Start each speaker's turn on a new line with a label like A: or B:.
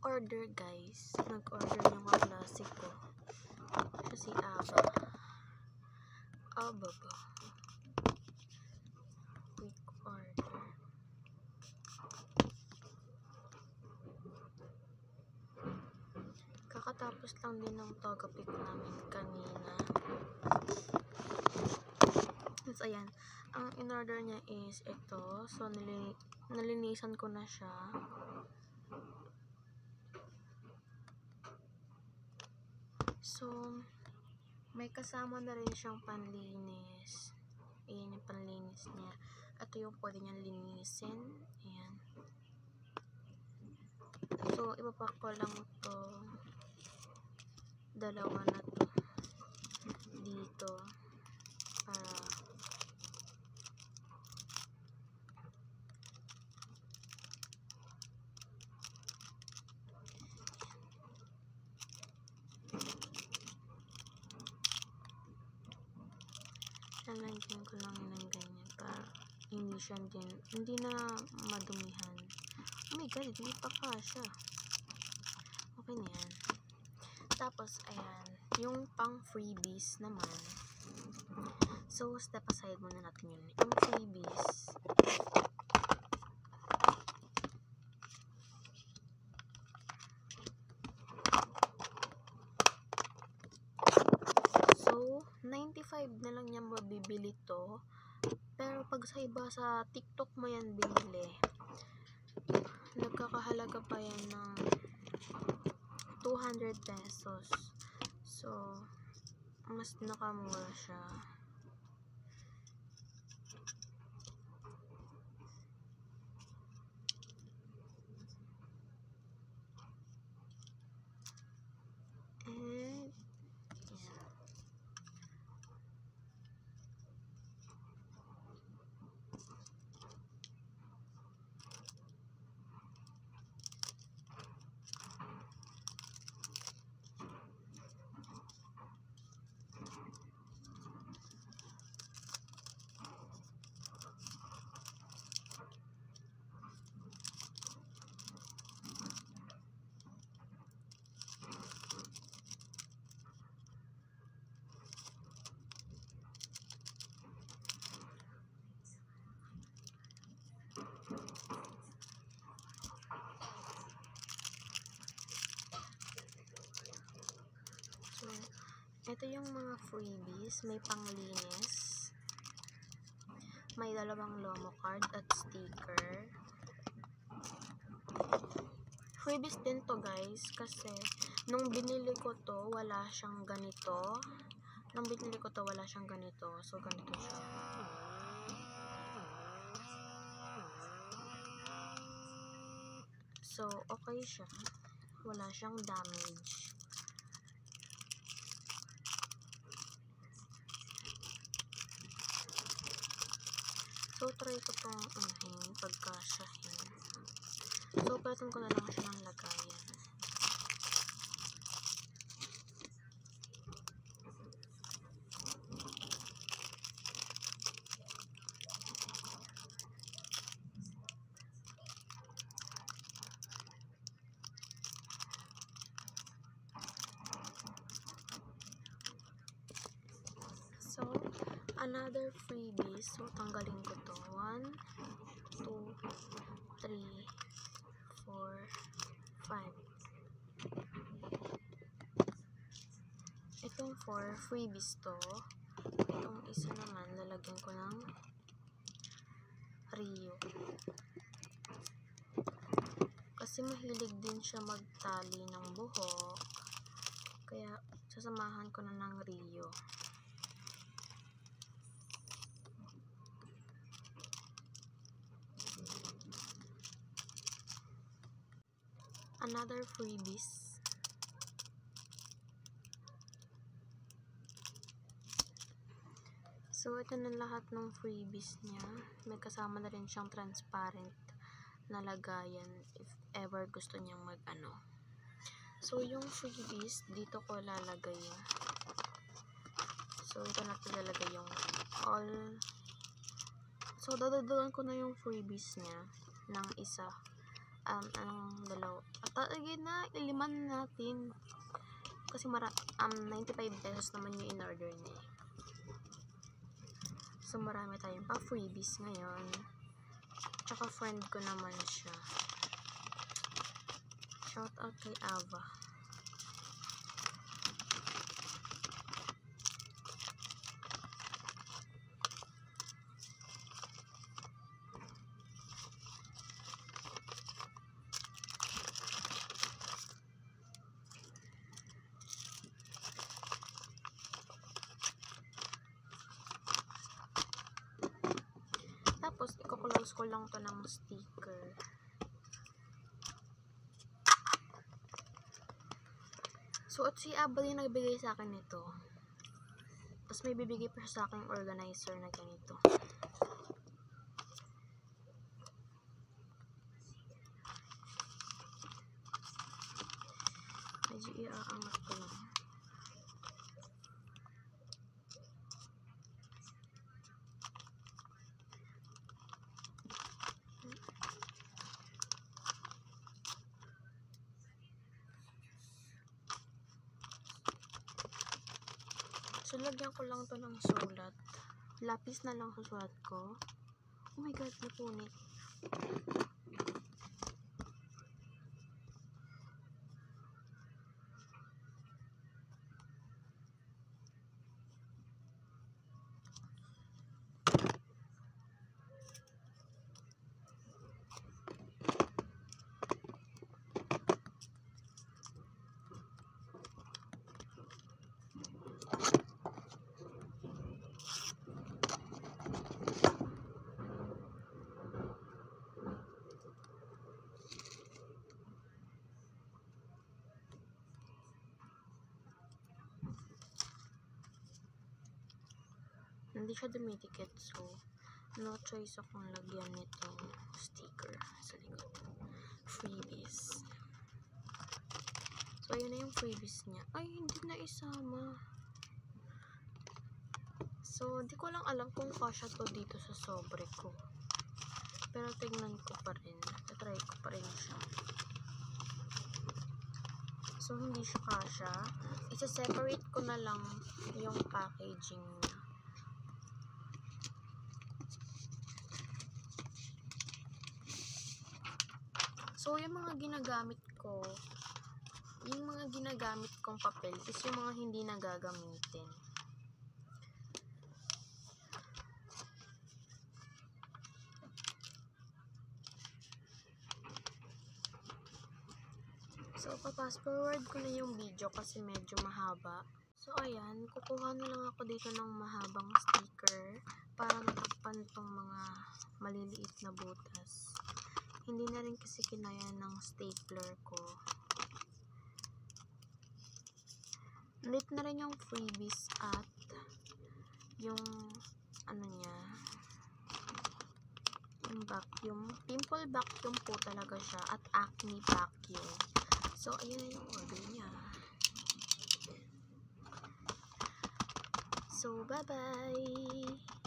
A: order guys. Nag-order yung kaklase ko. Siya si Aba. Aba ba? Quick order. Kakatapos lang din ng Togepi namin kanina. So, ayan. Ang in-order niya is ito. So, nalinisan ko na siya. So, may kasama na rin siyang panlinis. Ayan yung panlinis niya. Ito yung pwede niyang linisin. Ayan. So, ipapak ko lang to. Dalawa na to. Dito. Para lalagyan ko lang ng ganyan para hindi na madumihan. Oh my god, hindi pa kasha. Okay na yan. Tapos, ayan, yung pang freebies naman. So, step aside muna natin yun. Yung freebies, so, 95 na lang niya mabibili to. Pero pag sa iba sa TikTok mo yan binili, nagkakahalaga pa yan ng 200 pesos. So, mas nakamura siya. And, yeah. Ito yung mga freebies. May panglinis, may dalawang Lomo card at sticker. Freebies din to guys kasi nung binili ko to wala siyang ganito. So ganito siya. So okay siya, wala siyang damage. So, try ko itong pagkasyahin. So, palitan ko na lang siya ng lagayan. So, another freebie. So, tanggalin ko to. 1, 2, 3, 4, 5. Itong 4 freebies to. Itong isa naman, lalagyan ko ng Rio. Kasi mahilig din siya magtali ng buhok. Kaya, sasamahan ko na ng Rio. Another freebies. So, ito na lahat ng freebies niya. May kasama na rin siyang transparent na lagayan if ever gusto niyang mag-ano. So, yung freebies, dito ko lalagay. So, ito na lalagay yung all. So, dadagdagan ko na yung freebies niya ng isa. anong dalaw. At again na, iliman natin. Kasi 95 pesos naman yung in-order niya. So, marami tayong pa freebies ngayon. Tsaka friend ko naman siya. Shout out kay Ava. Tapos, i-close ko lang to ng sticker. So, at si Abel yung nagbigay sa akin nito. Tapos, may bibigay pa sa akin organizer na ganito. Medyo iaangat ko lang. So, lagyan ko lang to ng sulat. Lapis na lang susulat ko. Oh my god, napunit. Hindi siya dumidikit, so no choice akong lagyan nitong sticker sa likod. Freebies. So, ayun na yung freebies niya. Ay, hindi na isama. So, di ko lang alam kung kasya to dito sa sobre ko. Pero tignan ko pa rin. Try ko pa rin siya. So, hindi siya kasya. Isa-separate ko na lang yung packaging niya. So, yung mga ginagamit kong papel is yung mga hindi nagagamitin. So, pa-fast forward ko na yung video kasi medyo mahaba. So, ayan, kukuha na lang ako dito ng mahabang sticker para matakpan tong mga maliliit na butas. Hindi na rin kasi kinaya ng stapler ko. Lit na rin yung freebies at yung ano niya, yung vacuum. Pimple vacuum po talaga siya at acne vacuum. So, ayun na yung order niya. So, bye-bye!